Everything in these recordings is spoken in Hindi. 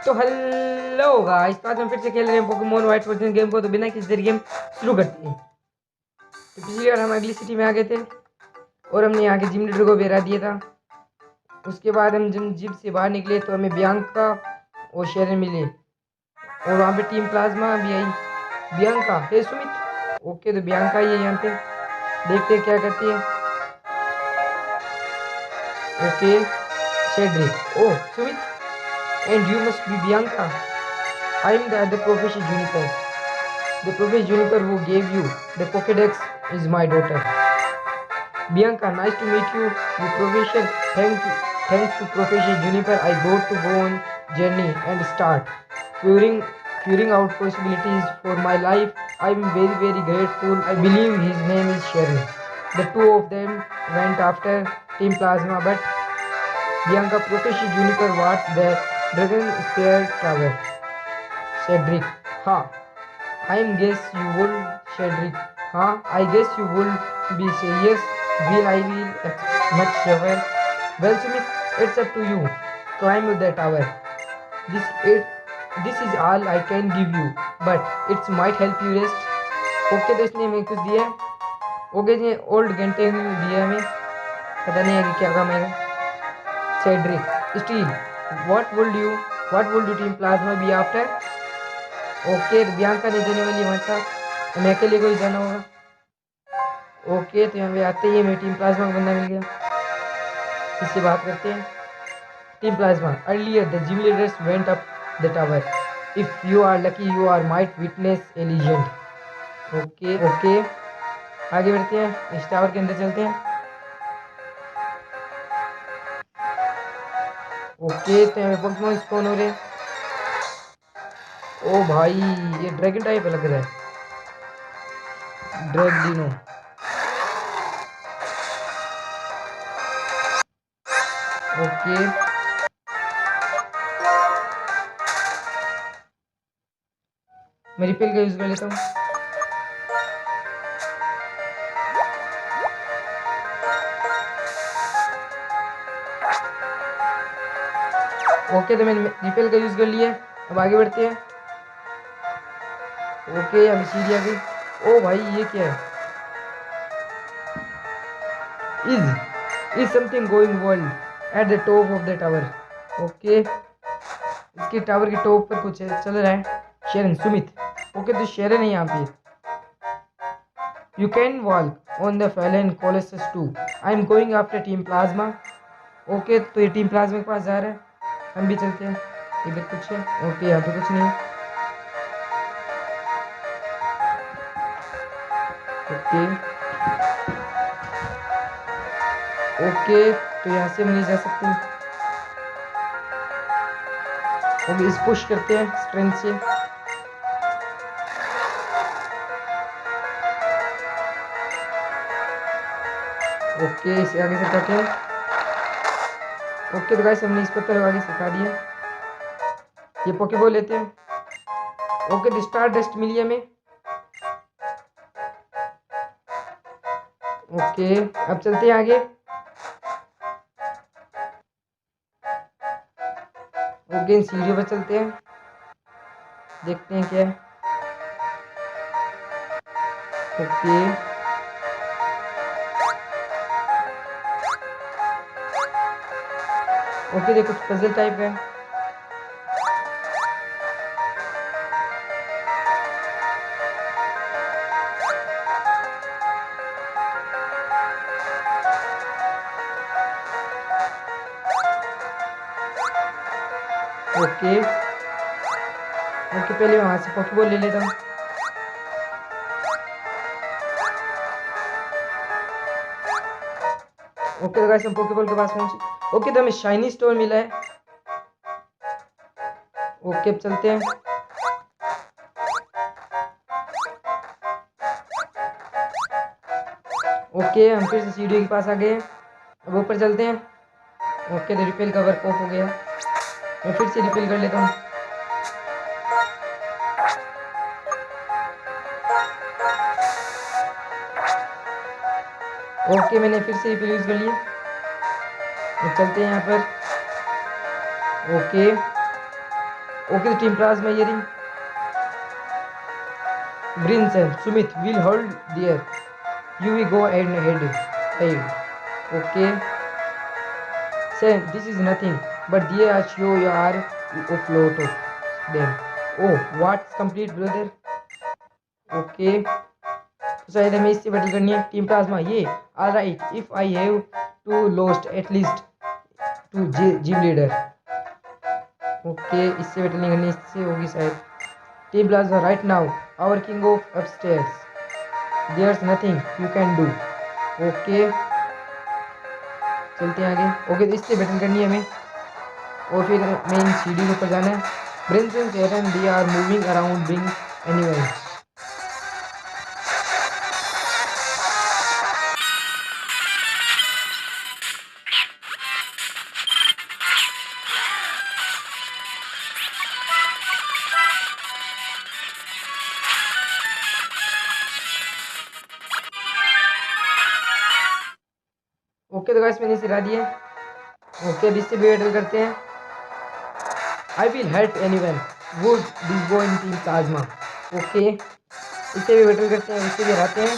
तो हेलो गाइस, तो आज हम फिर से खेल रहे हैं पोकेमोन वाइट वर्जन गेम को। तो बिना किसी देरी गेम शुरू करते हैं। तो पिछली बार हम अगली सिटी में आ गए थे और हमने यहाँ के जिम लीडर को भी हरा दिया था। उसके बाद हम जिम से बाहर निकले तो हमें बियांका और शेरन मिले और वहाँ पे टीम प्लाज्मा भी आई। Bianca, hey Sumit. ओके, तो बियांका ही है यहाँ पे, देखते हैं क्या करती है। Okay Cedric, oh Sumit, and you must be Bianca. I am the professor Juniper. The Professor Juniper who gave you the Pokédex is my daughter. Bianca, nice to meet you. You Professor, thanks to Professor Juniper, I got to go on journey and start figuring out possibilities for my life. I am very grateful. I believe his name is Sharon. The two of them went after Team Plasma, but Bianca, Professor Juniper, what the Dragon Spear Tower? Cedric, ha. I guess you will, Cedric. Huh? I guess you will be say yes. Will I will much sure. Well, Smith, it's up to you. Climb the tower. This it. This is all I can give you, but it might help you rest. Okay, तो इसने हमें कुछ दिया है। ओके जी, ओल्ड घंटे दिया हमें, पता नहीं है कि क्या काम आएगा। Cedric, Steel, what would you team plasma be after? Okay, Bianca नहीं जाने वाली हमारे साथ, हमें अकेले को ही जाना होगा। ओके, तो यहाँ पे आते ही हमें टीम प्लाज्मा का बंदा मिल गया, इससे बात करते हैं। Team plasma, earlier the gym leaders went up the tower. If you are lucky you are might witness a legend. Okay, आगे बढ़ते हैं, इस टावर के अंदर चलते हैं। ओके, तो यहाँ पे पोकेमॉन स्पॉन हो रहे हैं। ओ भाई, ये ड्रैगन टाइप लग रहा है, ड्रैगडिनो। ओके, मैं रिपेल का यूज कर लेता हूँ। ओके, तो मैंने रिपेल का यूज कर लिया। अब आगे बढ़ते हैं। ओके, अभी सीढ़ी आ गई। ओ भाई, ये क्या है? Is something going world at the top of the tower. Okay, इसके टावर के टॉप पर कुछ चल रहा है। शेरन, सुमित। ओके, तो शेरन है यहाँ पे। You can walk on the fallen Colossus too. I am going after team plasma. Okay, तो ये टीम प्लाज्मा के पास जा रहा है, हम भी चलते हैं। इधर कुछ है? ओके, यहाँ पे कुछ नहीं है। ओके, तो यहाँ से हम नहीं जा सकते। ओके, इस पुश करते हैं स्ट्रेंथ से। ओके, इसे आगे से काटे। ओके, तो गाइस हमने इस पत्थर को आगे से काट दिया। ये पोकेबॉल लेते हैं। ओके, तो स्टार डस्ट मिली हमें। ओके, अब चलते हैं आगे। ओके, इन सीढ़ियों पर चलते हैं, देखते हैं क्या है। ओके, ओके, देखो कुछ पजल टाइप है। ओके, ओके, पहले वहां से पोकेबॉल ले लेता हूँ। ओके, तो गाइस हम पोकेबॉल के पास पहुंचे। ओके, तो हमें शाइनी स्टोन मिला है। ओके, अब चलते हैं। ओके, हम फिर से सीढ़ी के पास आ गए। अब ऊपर चलते हैं। ओके, तो रिपेल का वर्क ऑफ हो गया, मैं फिर से रिपेल कर लेता हूँ। ओके, मैंने फिर से रिपेल यूज कर लिया। अब चलते हैं यहाँ पर। Okay, Okay, the team plasma earring. Prince and Sumit will hold there. You will go and head. Okay. Sam, this is nothing, but they are sure you are afloat of them. Oh, what's complete, brother? Okay. तो शायद हमें इससे बैटल करनी है टीम प्लाज्मा ये alright if I have to lost at least two gym leader okay इससे बैटल नहीं करनी इससे होगी शायद team plasma right now our king of upstairs there's nothing you can do okay चलते हैं आगे ओके तो इससे बैटल करनी है हमें और फिर मेन सीढ़ी के ऊपर जाना है Brins and Aaron they are moving around being anywhere okay तो गाइस मैंने इसे हरा दिया ओके अब इससे भी बैटल करते हैं I will help anyone would this go in team plasma okay इससे भी बैटल करते हैं इससे भी हराते हैं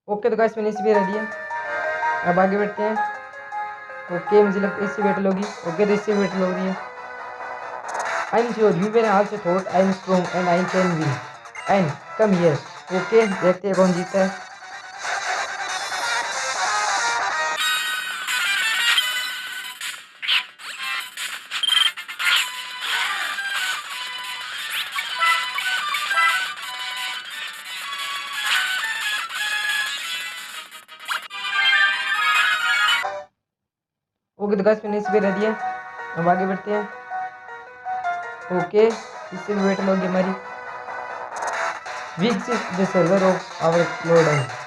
ओके तो गाइस मैंने इसे भी हरा दिया अब आगे बढ़ते हैं ओके मुझे लगता है इससे बैटल होगी ओके तो इससे बैटल हो रही है I am sure you where also thought I am strong and I can win and come here okay देखते हैं कौन जीता है ओके तो गाइस मैंने इसे भी हरा दिया अब आगे बढ़ते हैं ओके इससे भी बैटल होगी हमारी week is the server of our lord and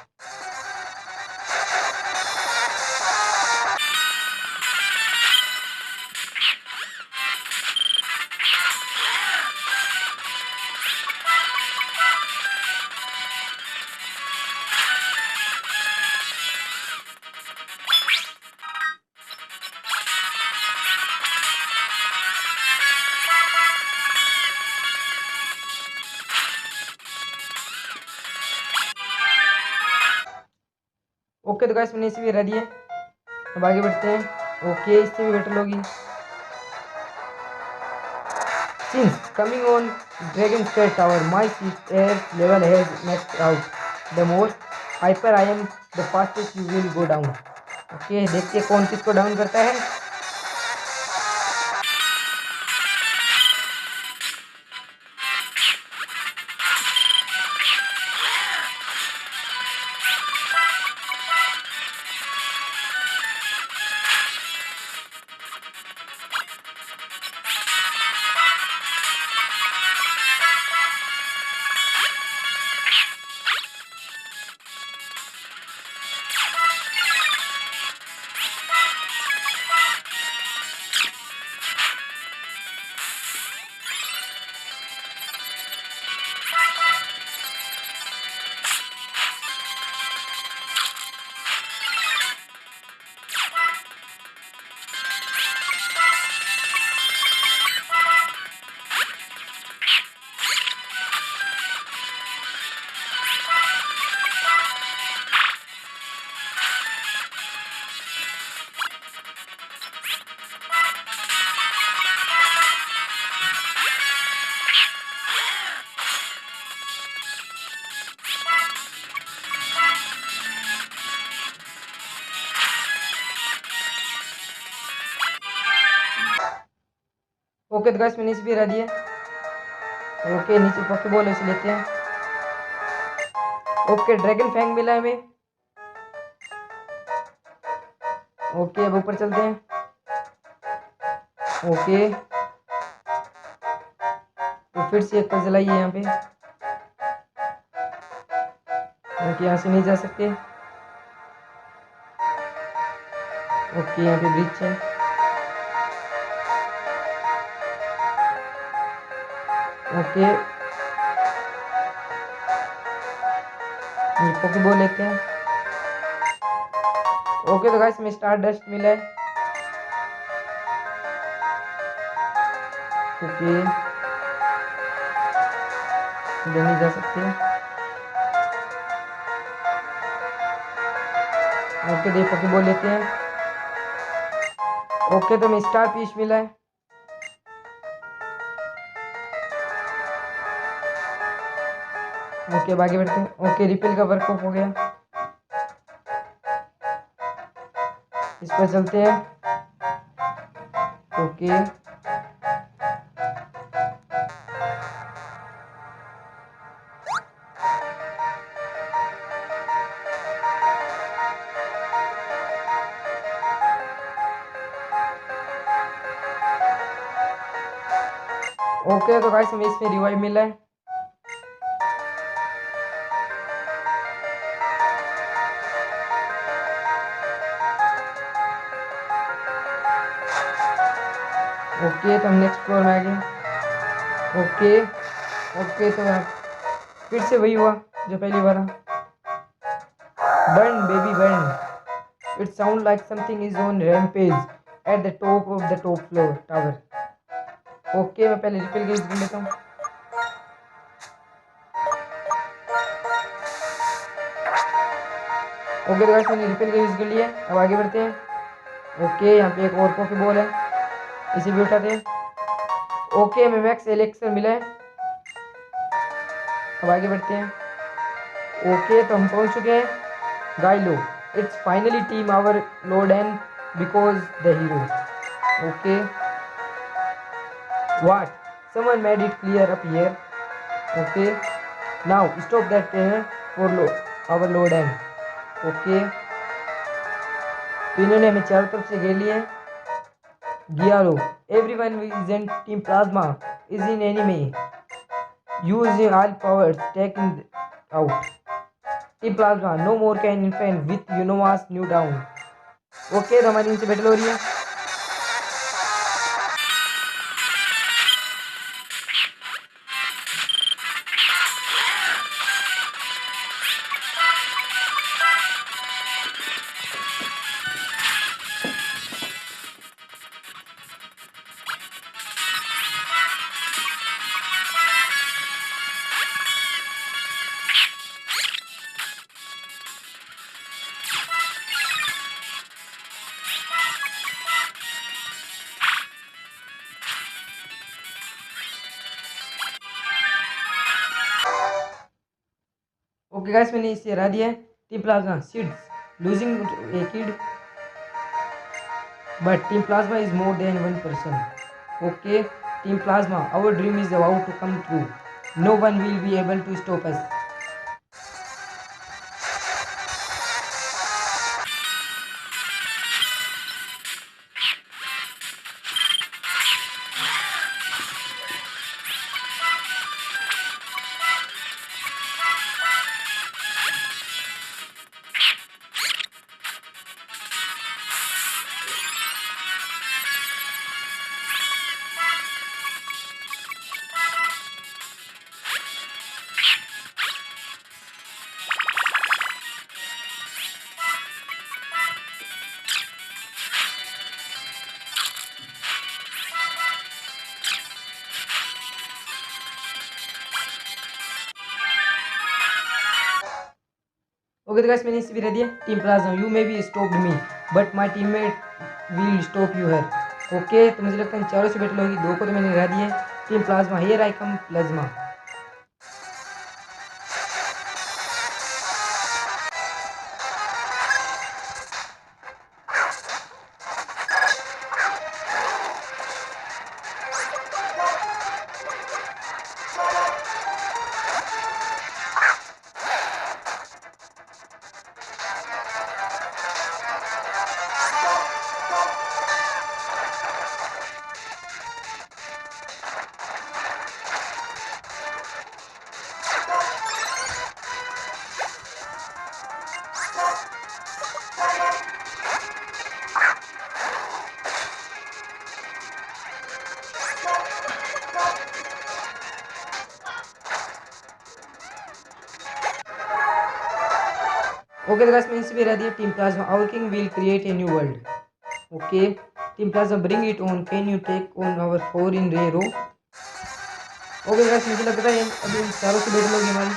okay तो गाइस मैंने इसे भी हरा दिया अब आगे बढ़ते हैं ओके इससे भी बैटल होगी since coming on dragon scale tower my air level has maxed out the more hyper I am the fastest you will go down okay देखते हैं कौन किसको डाउन करता है ओके तो गाइस मैंने इसे भी हरा दिया ओके नीचे पॉके बॉल ऐसे लेते हैं ओके ड्रैगन फैंग मिला है हमें ओके अब ऊपर चलते हैं ओके तो फिर से एक पजल आई है यहाँ पे ओके यहाँ से नहीं जा सकते ओके यहाँ पे ब्रिज है। ओके ये पोकेबॉल लेते हैं। ओके तो गाइस में स्टार डस्ट मिला है। ओके इधर नहीं जा सकते। ओके दे पोकेबॉल लेते हैं। ओके तो मैं स्टार पीस मिला है। ओके अब आगे बढ़ते हैं। ओके रिपेल का वर्क ऑफ हो गया, इस पर चलते हैं। ओके ओके तो गाइस हमें इसमें रिवाइव मिला है। ओके तो हम नेक्स्ट फ्लोर में आ गए। ओके ओके तो फिर से वही हुआ जो पहली बार। Burn baby burn, it sound like something is on rampage at the top of the top floor tower. Okay मैं पहले रिपेल गेज गिन लेता हूँ। ओके तो गाइस मैंने रिपेल गेज गिन लिया, अब आगे बढ़ते हैं। ओके यहाँ पे एक और पोकेबॉल है, इसे भी उठाते हैं। ओके हमें मैक्स एलेक्सर मिला है, अब आगे बढ़ते हैं। ओके तो हम पहुंच चुके हैं गाइलो। It's finally team our lord and because the hero. Okay what, someone made it clear up here. Okay now stop that trainer for our lord and. Okay तो इन्होंने हमें चारों तरफ से घेर लिए। गियारो, everyone is in team plasma is in enemy, using all powers taking out team plasma, no more can infect with Unova's new down। Okay तो हमारी इनसे बैटल हो रही है। ओके गाइस मैंने इसे हरा दिया है। Team plasma seeds losing a kid but team plasma is more than one person. Okay team plasma our dream is about to come true, no one will be able to stop us. Okay तो गाइस मैंने इसे भी रह दिया। Team plasma you may be stopped me but my teammate will stop you here. Okay तो मुझे लगता है चारों से बैटल होगी, दो को तो मैंने हरा दिया। Team plasma here I come plasma. Okay, the guys means we ready. Team Plasma, our king will create a new world. Okay, Team Plasma, bring it on. Can you take on our 4 in a row? Okay guys मुझे लगता है अभी इन चारों से बैटल होगी हमारी,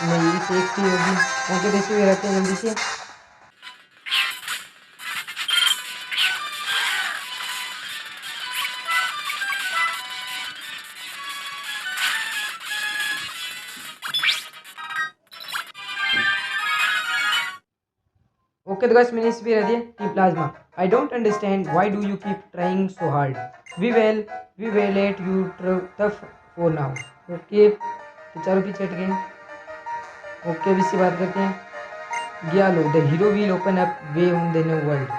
नहीं इस एक से होगी। ओके देखते हुए रहते हैं जल्दी से। Okay, the guys minutes be ready. Team Plasma. I don't understand why do you keep trying so hard. We will let you tough for now. Okay, तो चारों पीछे हट गए। ओके अभी इससे बात करते हैं। Giallo, the hero will open up way on the new world,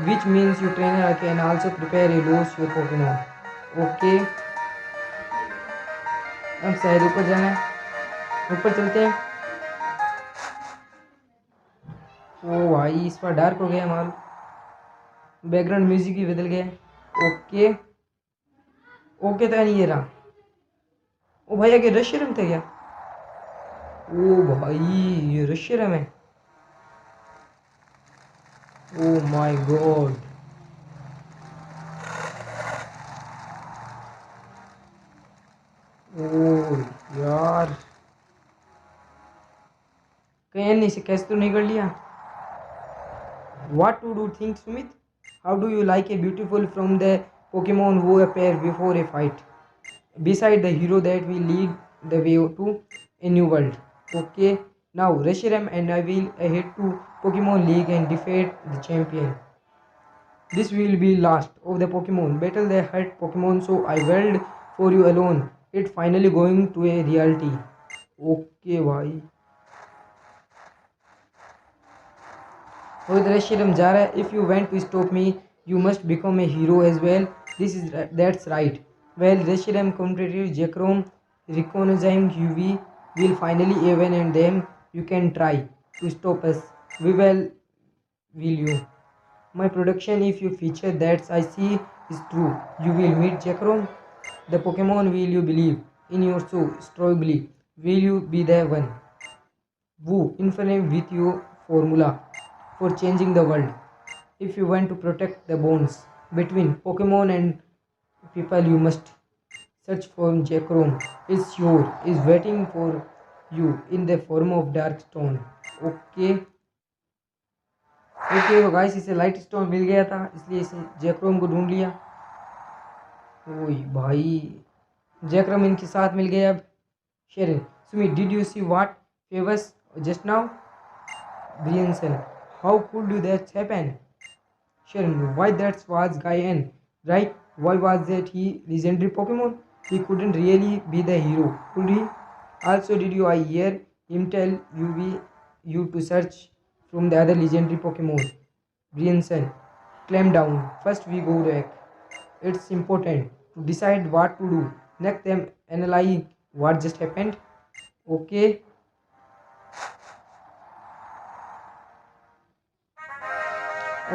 which means you trainer can also prepare a lose your Pokemon. Okay, अब शायद ऊपर जाना है, ऊपर चलते हैं। ओ भाई इस बार डार्क हो गया माल, बैकग्राउंड म्यूजिक भी बदल गया। ओके ओके तो नहीं ये रहा। ओ भाई आगे रशियम थे क्या? ओ भाई ये रशियम है। ओ माय गॉड, ओ यार कहीं नहीं से कैसे तो नहीं कर लिया। What to do think Sumit? How do you like a beautiful from the Pokemon who appear before a fight? Beside the hero that will lead the way to a new world. Okay, now Reshiram and I will head to Pokemon League and defeat the champion. This will be last of the Pokemon battle that hurt Pokemon, so I willed for you alone. It finally going to a reality. Okay भाई रोहित रेशियम जा रहा है। If you went to stop me you must become a hero as well, this is that's right. Well Reshiram competitive Zekrom recognise you we will finally even and them you can try to stop us, we will you my production if you feature that I see is true, you will meet Zekrom, the Pokemon will you believe in your so strongly, will you be the one who inflame with your formula for changing the world. If you want to protect the bonds between Pokemon and people, you must search for Zekrom. It's sure is waiting for you in the form of dark stone. Okay. Okay तो गाइस इसे लाइट स्टोन मिल गया था इसलिए इसे जैक्रोम को ढूंढ लिया। ओए भाई जैक्रोम इनके साथ मिल गया। अब Sharon Sumit did you see what favours just now? ब्रियनसन how could do that happen? Sharon why that's was गायन right, why was that he legendary Pokemon? He couldn't really be the hero, could he? Also did you I hear him tell you to search from the other legendary Pokemon? Brianson, climb down. First we go back. It's important to decide what to do. Next them analyze what just happened. Okay.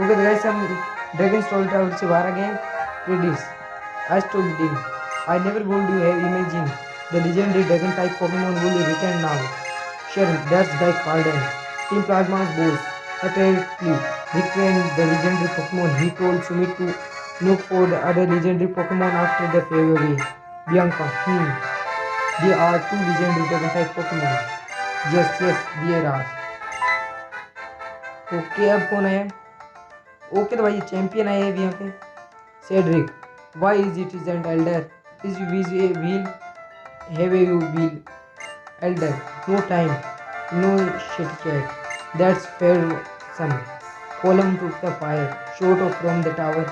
Okay guys, हम Dragon Stone Tower से बाहर आ गए। Predis, I told him, I never would you have imagined the legendary Dragon type Pokemon will return now. Sure, that's by Carden. Team Plasma's boss apparently reclaimed the legendary Pokemon. He told Sumit to look for the other legendary Pokemon after the fade away. Bianca, there are 2 legendary Dragon type Pokemon. Yes, there are. Okay, अब कौन है? ओके तो भाई ये चैंपियन आए हैं यहाँ पे। Cedric, why is it is and elder is wheel have you wheel elder, no time no shit chat that's fair some column took the fire shot off from the tower.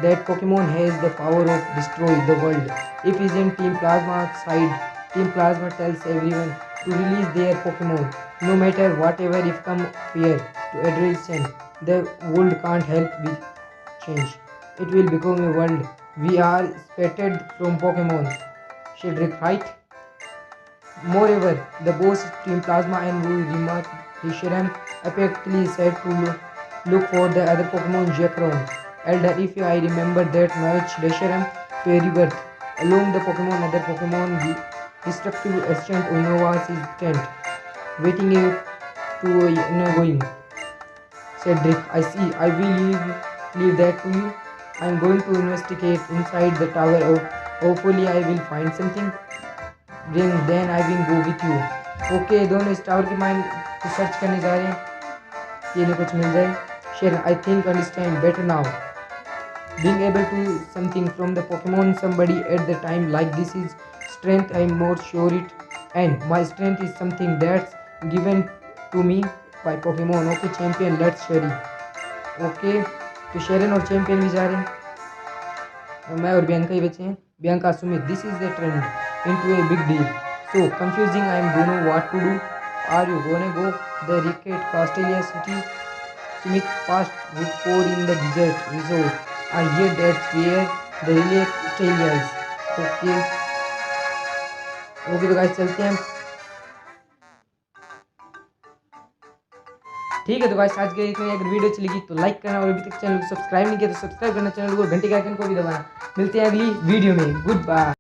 That Pokemon has the power of destroy the world. If isn't Team Plasma's side, Team Plasma tells everyone to release their Pokemon, no matter whatever if come fear to addiction. The world can't help but change. It will become a world we are spotted from Pokemon. Shedrick, right? Moreover, the boss Team Plasma and Wu remarked Reshiram apparently said to look for the other Pokemon Zekrom. Elder, if I remember that much, Reshiram Peribirth along the Pokemon other Pokemon destructive ancient Unova's tent, waiting to going, said Rick. I see. I will leave that to you. I am going to investigate inside the tower. Hopefully, I will find something. Then I will go with you. Okay, दोनों इस टावर की माइन सर्च करने जा रहे हैं कि इन्हें कुछ मिल जाए. Sharon, I think understand better now. Being able to something from the Pokemon somebody at the time like this is strength. I'm more sure it. And my strength is something that's given to me by Pokemon. Okay, champion, let's share it. Okay, तो शेरन और चैंपियन भी जा रहे हैं. मैं और बियांका ही बचे हैं. Bianca, Sumit, this is the trend into a big deal. So confusing. I don't know what to do. Are you gonna go the Ricket Castelia city? Smith fast would pour in the desert resort. I hear that's where the relay Castelia is. Okay. Okay तो गाइस चलते हैं. ठीक है तो गाइस आज के इतने. अगर वीडियो अच्छी लगी तो लाइक करना और अभी तक चैनल को सब्सक्राइब नहीं किया तो सब्सक्राइब करना, चैनल को घंटी के आइकन को भी दबाना. मिलते हैं अगली वीडियो में. Good bye.